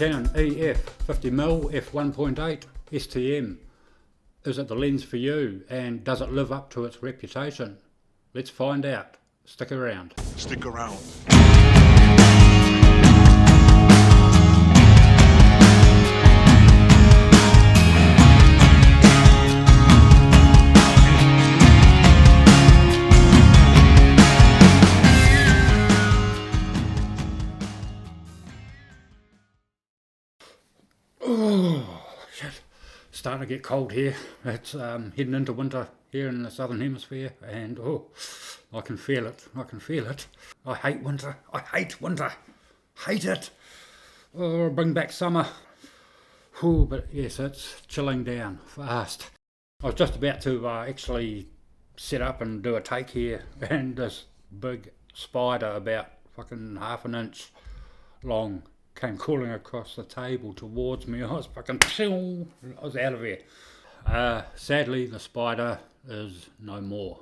Canon EF 50mm f1.8 STM. Is it the lens for you, and does it live up to its reputation? Let's find out. Stick around. Stick around. Oh, shit. Starting to get cold here. It's heading into winter here in the southern hemisphere, and I can feel it. I can feel it. I hate winter. I hate winter. Hate it. Oh, bring back summer. But yes, it's chilling down fast. I was just about to actually set up and do a take here, and this big spider about fucking half an inch long came crawling across the table towards me. I was fucking, I was out of here. Sadly, the spider is no more.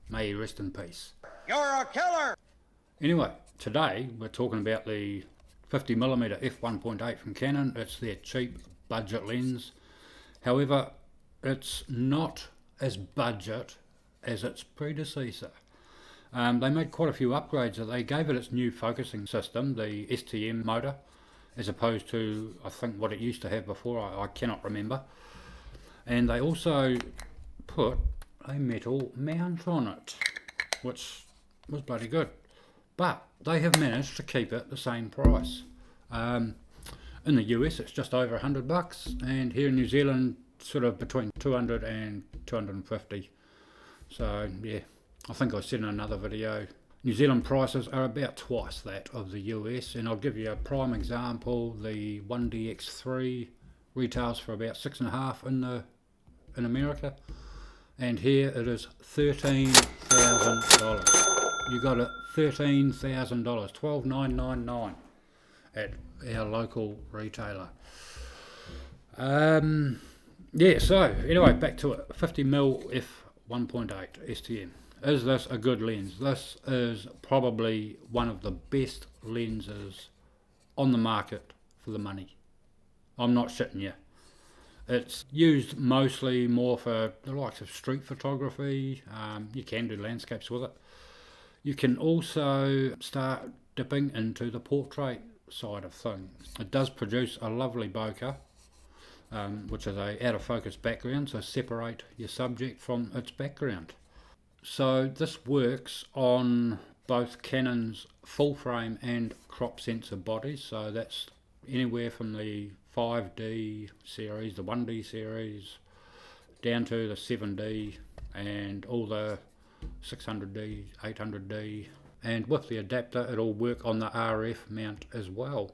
May he rest in peace. You're a killer! Anyway, today we're talking about the 50mm f1.8 from Canon. It's their cheap budget lens. However, it's not as budget as its predecessor. They made quite a few upgrades. They gave it its new focusing system, the STM motor, as opposed to, I think, what it used to have before. I cannot remember. And they also put a metal mount on it, which was bloody good. But they have managed to keep it the same price. In the US, it's just over $100, and here in New Zealand, sort of between 200 and 250. So yeah, I think I said in another video, New Zealand prices are about twice that of the US, and I'll give you a prime example. The 1DX3 retails for about $6.5 in America, and here it is $13,000. You got it $13,000, $12,999 at our local retailer. Yeah, so anyway, back to it. 50mm f1.8 STM. Is this a good lens? This is probably one of the best lenses on the market for the money. I'm not shitting you. It's used mostly more for the likes of street photography. You can do landscapes with it. You can also start dipping into the portrait side of things. It does produce a lovely bokeh, which is a out of focus background, so separate your subject from its background. So this works on both Canon's full frame and crop sensor bodies, so that's anywhere from the 5D series, the 1D series, down to the 7D and all the 600D, 800D, and with the adapter it'll work on the RF mount as well.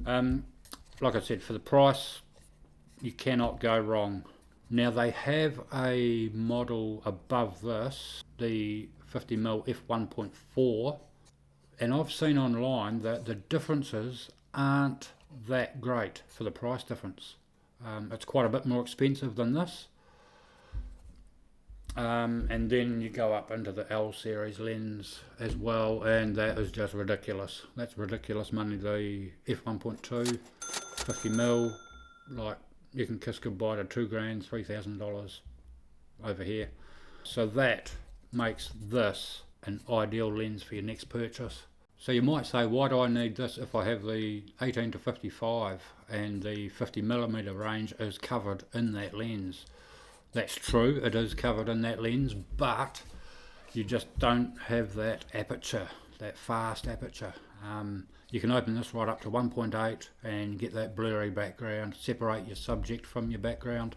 Like I said, for the price you cannot go wrong. Now they have a model above this, the 50mm f1.4, and I've seen online that the differences aren't that great for the price difference. It's quite a bit more expensive than this. And then you go up into the L series lens as well, and that is just ridiculous. That's ridiculous money. The f1.2 50mm, like, you can kiss goodbye to $2,000, $3,000 over here. So that makes this an ideal lens for your next purchase. So you might say, why do I need this if I have the 18 to 55 and the 50mm range is covered in that lens? That's true, it is covered in that lens, but you just don't have that aperture, that fast aperture. You can open this right up to 1.8 and get that blurry background, separate your subject from your background,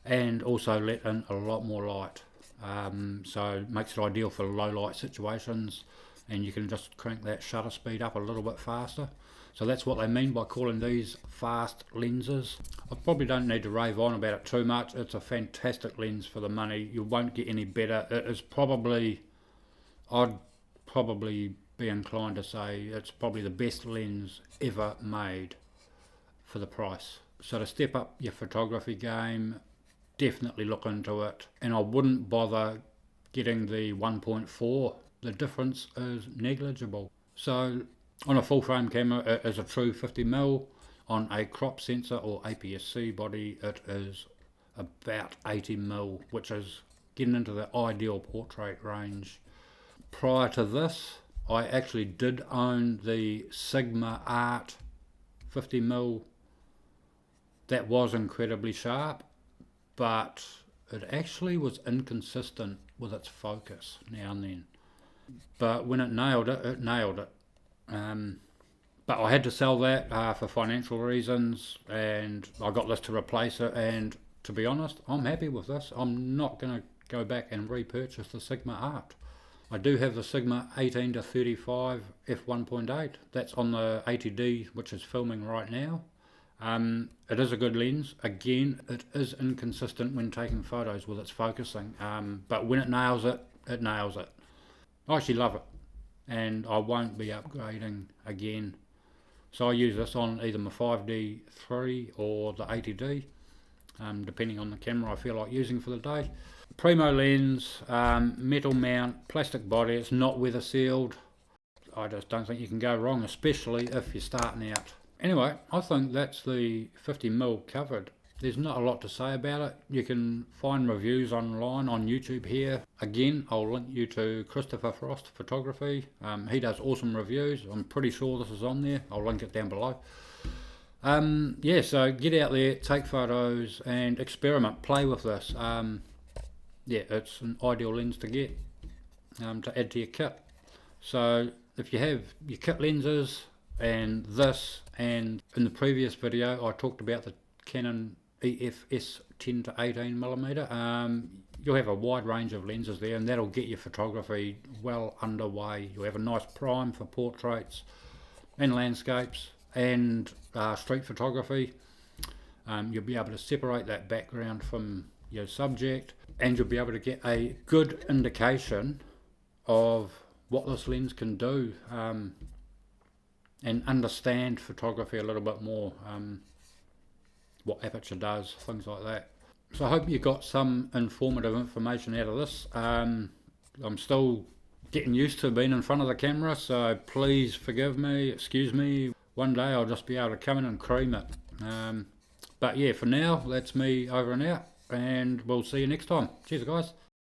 and also let in a lot more light. So it makes it ideal for low light situations, and you can just crank that shutter speed up a little bit faster. So that's what they mean by calling these fast lenses. I probably don't need to rave on about it too much. It's a fantastic lens for the money. You won't get any better. It is probably, I'd probably be inclined to say it's probably the best lens ever made for the price. So to step up your photography game, definitely look into it. And I wouldn't bother getting the 1.4. The difference is negligible. So On a full frame camera, it is a true 50mm. On a crop sensor or APS-C body, it is about 80mm, which is getting into the ideal portrait range. Prior to this, I actually did own the Sigma Art 50mm. That was incredibly sharp, but it actually was inconsistent with its focus now and then. But when it nailed it, it nailed it. But I had to sell that for financial reasons, and I got this to replace it. And to be honest, I'm happy with this. I'm not going to go back and repurchase the Sigma Art. I do have the Sigma 18 to 35 f1.8. That's on the 80D, which is filming right now. It is a good lens. Again, it is inconsistent when taking photos with its focusing, but when it nails it, it nails it. I actually love it, and I won't be upgrading again. So I use this on either my 5D3 or the 80D, depending on the camera I feel like using for the day. Primo lens, metal mount, plastic body. It's not weather sealed. I just don't think you can go wrong, especially if you're starting out. Anyway, I think that's the 50mm covered. There's not a lot to say about it. You can find reviews online on YouTube here. Again, I'll link you to Christopher Frost Photography. He does awesome reviews. I'm pretty sure this is on there. I'll link it down below. Yeah, so get out there, take photos and experiment, play with this. Yeah, it's an ideal lens to get, to add to your kit. So if you have your kit lenses and this, and in the previous video I talked about the Canon EF S10 to 18mm, you'll have a wide range of lenses there, and that'll get your photography well underway. You'll have a nice prime for portraits and landscapes and street photography. You'll be able to separate that background from your subject, and you'll be able to get a good indication of what this lens can do, and understand photography a little bit more, what aperture does, things like that. So I hope you got some informative information out of this. I'm still getting used to being in front of the camera, so please forgive me, excuse me. One day I'll just be able to come in and cream it. But yeah, for now, that's me over and out, and we'll see you next time. Cheers guys.